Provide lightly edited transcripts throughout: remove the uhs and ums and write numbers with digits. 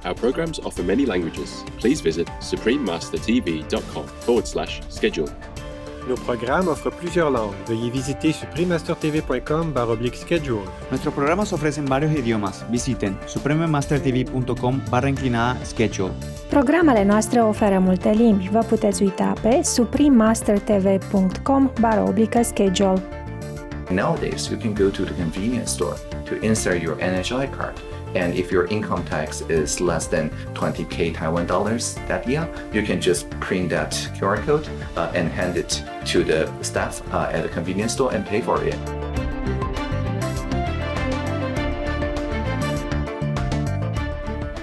Our programs offer many languages. Please visit suprememastertv.com/schedule. Nos programmes offrent plusieurs langues. Veuillez visiter suprememastertv.com/schedule. Nuestros programas ofrecen varios idiomas. Visiten suprememastertv.com/schedule. Programele noastre oferă multe limbi. Vă puteți uita pe suprememastertv.com/schedule. Nowadays, you can go to the convenience store to insert your NHI card. And if your income tax is less than 20K Taiwan dollars that year, you can just print that QR code and hand it to the staff at the convenience store and pay for it.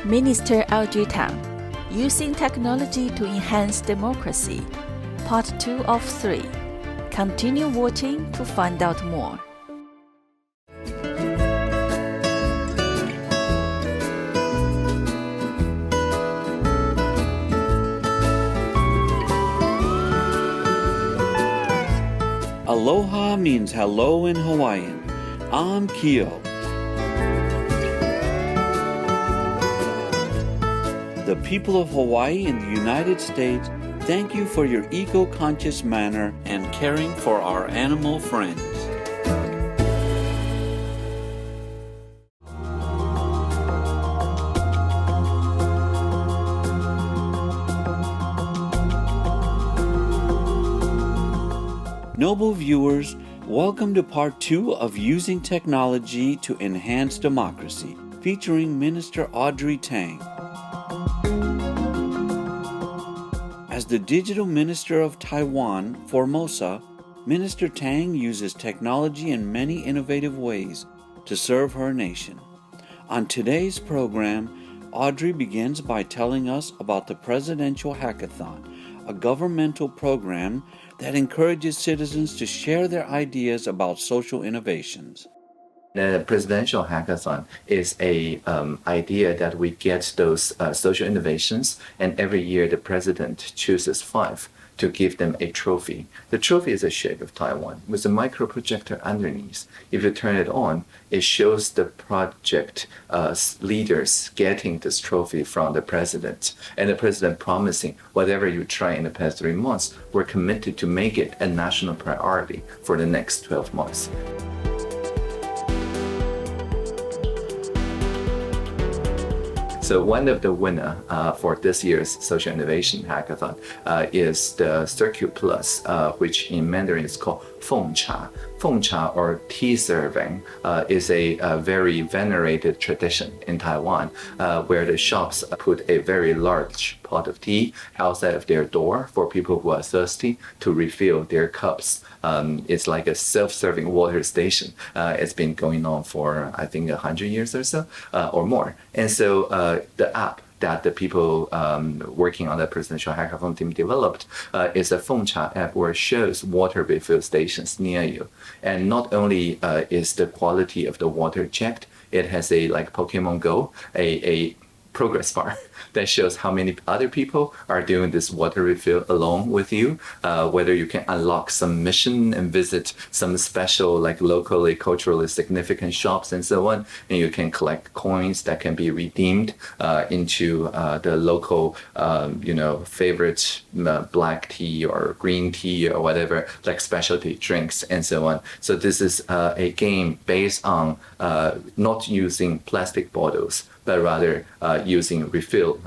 Minister Audrey Tang, Using Technology to Enhance Democracy, Part 2 of 3. Continue watching to find out more. Aloha means hello in Hawaiian. I'm Kyo. The people of Hawaii and the United States thank you for your eco-conscious manner and caring for our animal friends. Noble viewers, welcome to part 2 of Using Technology to Enhance Democracy, featuring Minister Audrey Tang. As the Digital Minister of Taiwan, Formosa, Minister Tang uses technology in many innovative ways to serve her nation. On today's program, Audrey begins by telling us about the Presidential Hackathon, a governmental program that encourages citizens to share their ideas about social innovations. The Presidential Hackathon is a idea that we get those social innovations, and every year the president chooses 5 to give them a trophy. The trophy is a shape of Taiwan with a micro projector underneath. If you turn it on, it shows the project leaders getting this trophy from the president, and the president promising whatever you try in the past 3 months, we're committed to make it a national priority for the next 12 months. So one of the winner for this year's Social Innovation Hackathon is the Circuit Plus, which in Mandarin is called Feng Cha. Feng Cha, or tea serving, is a very venerated tradition in Taiwan, where the shops put a very large pot of tea outside of their door for people who are thirsty to refill their cups. It's like a self-serving water station. It's been going on for, I think, 100 years or so, or more. And so the app that the people working on the Presidential Hackathon team developed is a Feng Cha app where it shows water refill stations near you. And not only is the quality of the water checked, it has a, like Pokemon Go, a progress bar that shows how many other people are doing this water refill along with you, whether you can unlock some mission and visit some special, like locally, culturally significant shops and so on, and you can collect coins that can be redeemed into the local, favorite black tea or green tea or whatever, like specialty drinks and so on. So this is a game based on not using plastic bottles, but rather using refill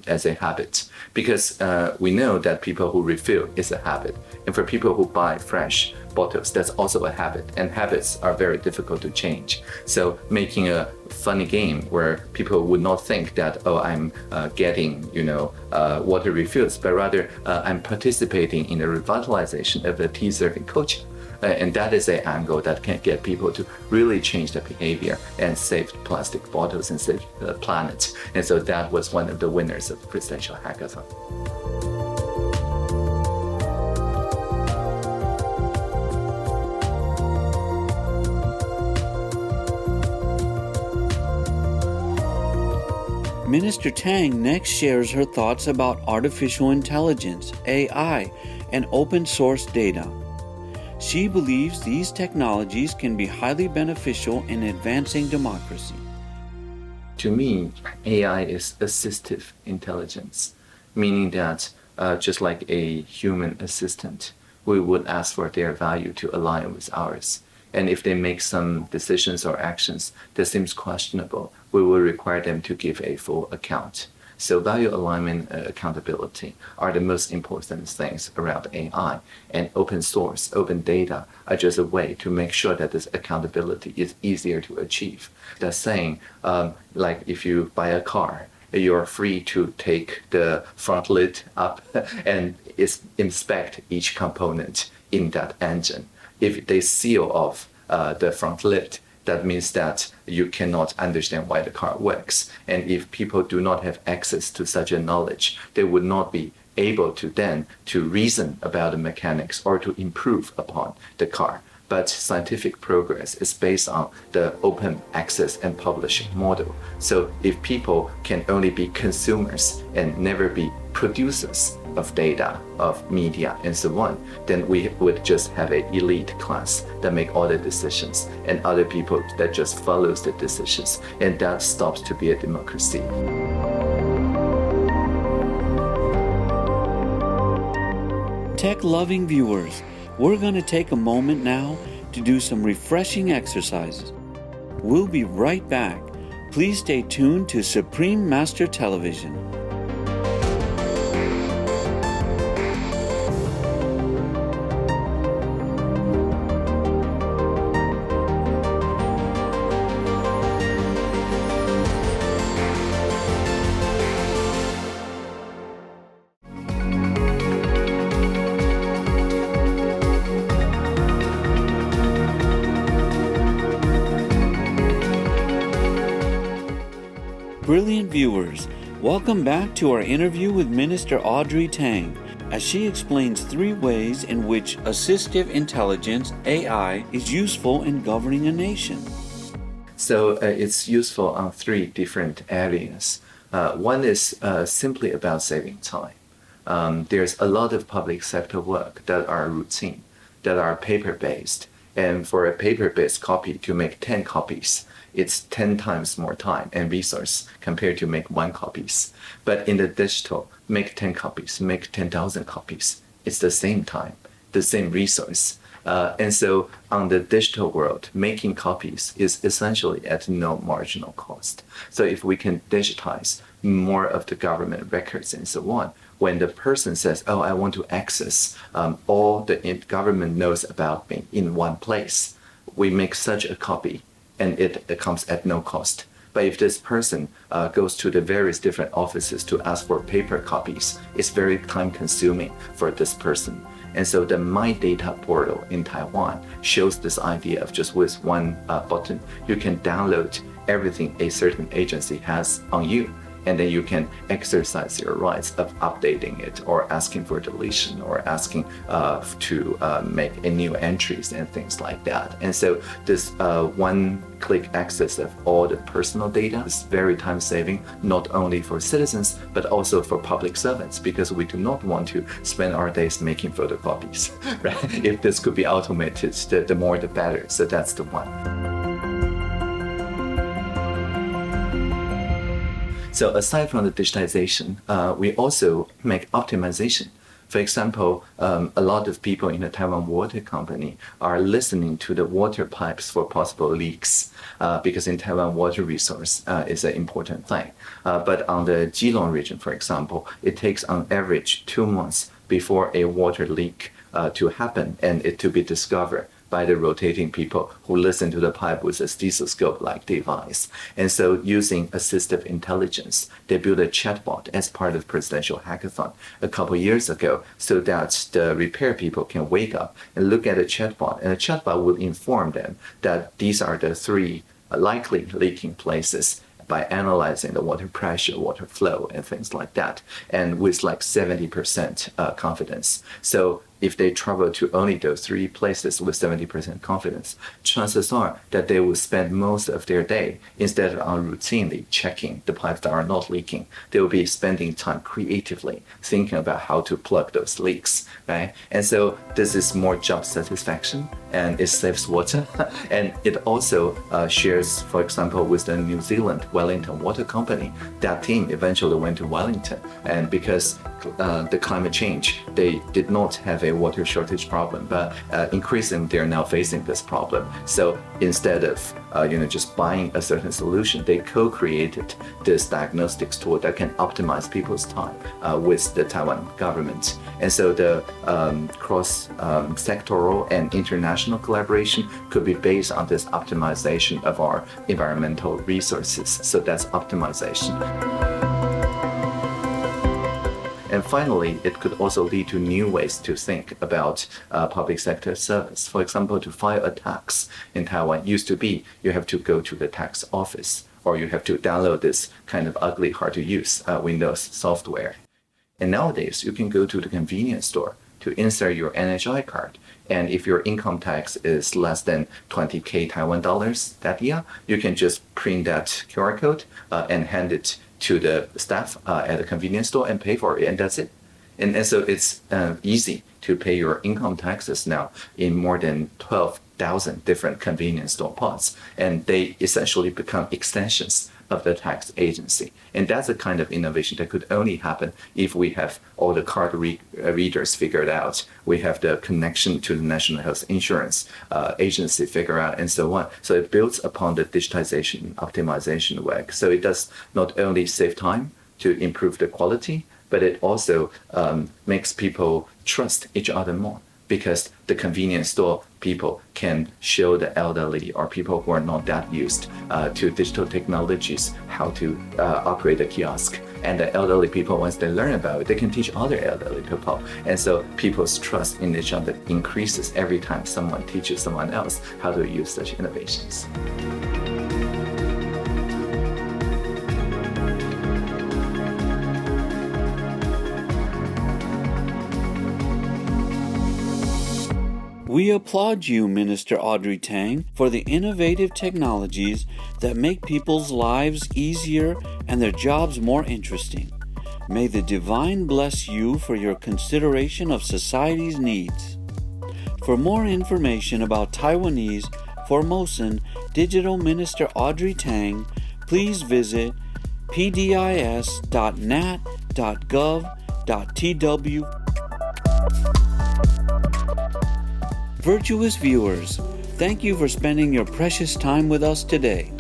as a habit. Because we know that people who refill is a habit. And for people who buy fresh bottles, that's also a habit. And habits are very difficult to change. So making a funny game where people would not think that, oh, I'm getting, water refills, but rather I'm participating in the revitalization of the tea serving culture. And that is an angle that can get people to really change their behavior and save plastic bottles and save the planet. And so that was one of the winners of the Presidential Hackathon. Minister Tang next shares her thoughts about artificial intelligence, AI, and open source data. She believes these technologies can be highly beneficial in advancing democracy. To me, AI is assistive intelligence, meaning that just like a human assistant, we would ask for their value to align with ours. And if they make some decisions or actions that seems questionable, we will require them to give a full account. So value alignment and accountability are the most important things around AI. And open source, open data are just a way to make sure that this accountability is easier to achieve. That's saying, like if you buy a car, you're free to take the front lid up and inspect each component in that engine. If they seal off the front lid, that means that you cannot understand why the car works. And if people do not have access to such a knowledge, they would not be able to then to reason about the mechanics or to improve upon the car. But scientific progress is based on the open access and publishing model. So if people can only be consumers and never be producers of data, of media, and so on, then we would just have an elite class that make all the decisions and other people that just follows the decisions. And that stops to be a democracy. Tech-loving viewers, we're going to take a moment now to do some refreshing exercises. We'll be right back. Please stay tuned to Supreme Master Television. Brilliant viewers, welcome back to our interview with Minister Audrey Tang, as she explains 3 ways in which assistive intelligence, AI, is useful in governing a nation. So it's useful on 3 different areas. One is simply about saving time. There's a lot of public sector work that are routine, that are paper-based. And for a paper-based copy to make 10 copies, it's 10 times more time and resource compared to make 1 copies. But in the digital, make 10 copies, make 10,000 copies. It's the same time, the same resource. And so on the digital world, making copies is essentially at no marginal cost. So if we can digitize more of the government records and so on, when the person says, oh, I want to access all the government knows about me in one place, we make such a copy and it comes at no cost. But if this person goes to the various different offices to ask for paper copies, it's very time consuming for this person. And so the My Data portal in Taiwan shows this idea of just with one button, you can download everything a certain agency has on you. And then you can exercise your rights of updating it or asking for deletion or asking to make new entries and things like that. And so this one-click access of all the personal data is very time-saving, not only for citizens, but also for public servants, because we do not want to spend our days making photocopies, right? If this could be automated, the more the better. So that's the one. So aside from the digitization, we also make optimization. For example, a lot of people in the Taiwan Water Company are listening to the water pipes for possible leaks because in Taiwan, water resource is an important thing. But on the Keelung region, for example, it takes on average 2 months before a water leak to happen and it to be discovered by the rotating people who listen to the pipe with a stethoscope-like device. And so using assistive intelligence, they built a chatbot as part of presidential hackathon a couple years ago so that the repair people can wake up and look at a chatbot, and the chatbot will inform them that these are the 3 likely leaking places by analyzing the water pressure, water flow, and things like that, and with like 70% confidence. So if they travel to only those 3 places with 70% confidence, chances are that they will spend most of their day, instead of on routinely checking the pipes that are not leaking, they will be spending time creatively thinking about how to plug those leaks, right? And so this is more job satisfaction, and it saves water. And it also shares, for example, with the New Zealand Wellington Water Company. That team eventually went to Wellington, and because the climate change, they did not have a water shortage problem, but increasingly they're now facing this problem. So instead of just buying a certain solution, they co-created this diagnostics tool that can optimize people's time with the Taiwan government. And so the cross-sectoral and international collaboration could be based on this optimization of our environmental resources. So that's optimization. And finally, it could also lead to new ways to think about public sector service. For example, to file a tax in Taiwan used to be you have to go to the tax office, or you have to download this kind of ugly, hard to use Windows software. And nowadays, you can go to the convenience store to insert your NHI card. And if your income tax is less than 20K Taiwan dollars that year, you can just print that QR code and hand it to the staff at the convenience store and pay for it, and that's it. And so it's easy to pay your income taxes now in more than 12,000 different convenience store pods, and they essentially become extensions of the tax agency. And that's a kind of innovation that could only happen if we have all the card readers figured out, we have the connection to the National Health Insurance Agency figured out, and so on. So it builds upon the digitization and optimization work. So it does not only save time to improve the quality, but it also makes people trust each other more, because the convenience store people can show the elderly or people who are not that used to digital technologies how to operate a kiosk. And the elderly people, once they learn about it, they can teach other elderly people. And so people's trust in each other increases every time someone teaches someone else how to use such innovations. We applaud you, Minister Audrey Tang, for the innovative technologies that make people's lives easier and their jobs more interesting. May the divine bless you for your consideration of society's needs. For more information about Taiwanese Formosan Digital Minister Audrey Tang, please visit pdis.nat.gov.tw. Virtuous viewers, thank you for spending your precious time with us today.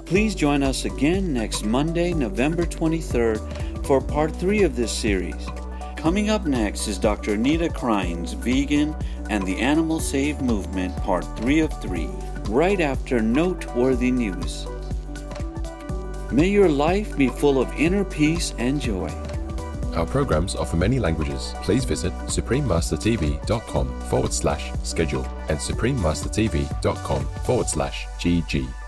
Please join us again next Monday, November 23rd, for part 3 of this series. Coming up next is Dr. Anita Krine's Vegan and the Animal Save Movement, part 3 of 3, right after noteworthy news. May your life be full of inner peace and joy. Our programs offer many languages. Please visit suprememastertv.com/schedule and suprememastertv.com/GG.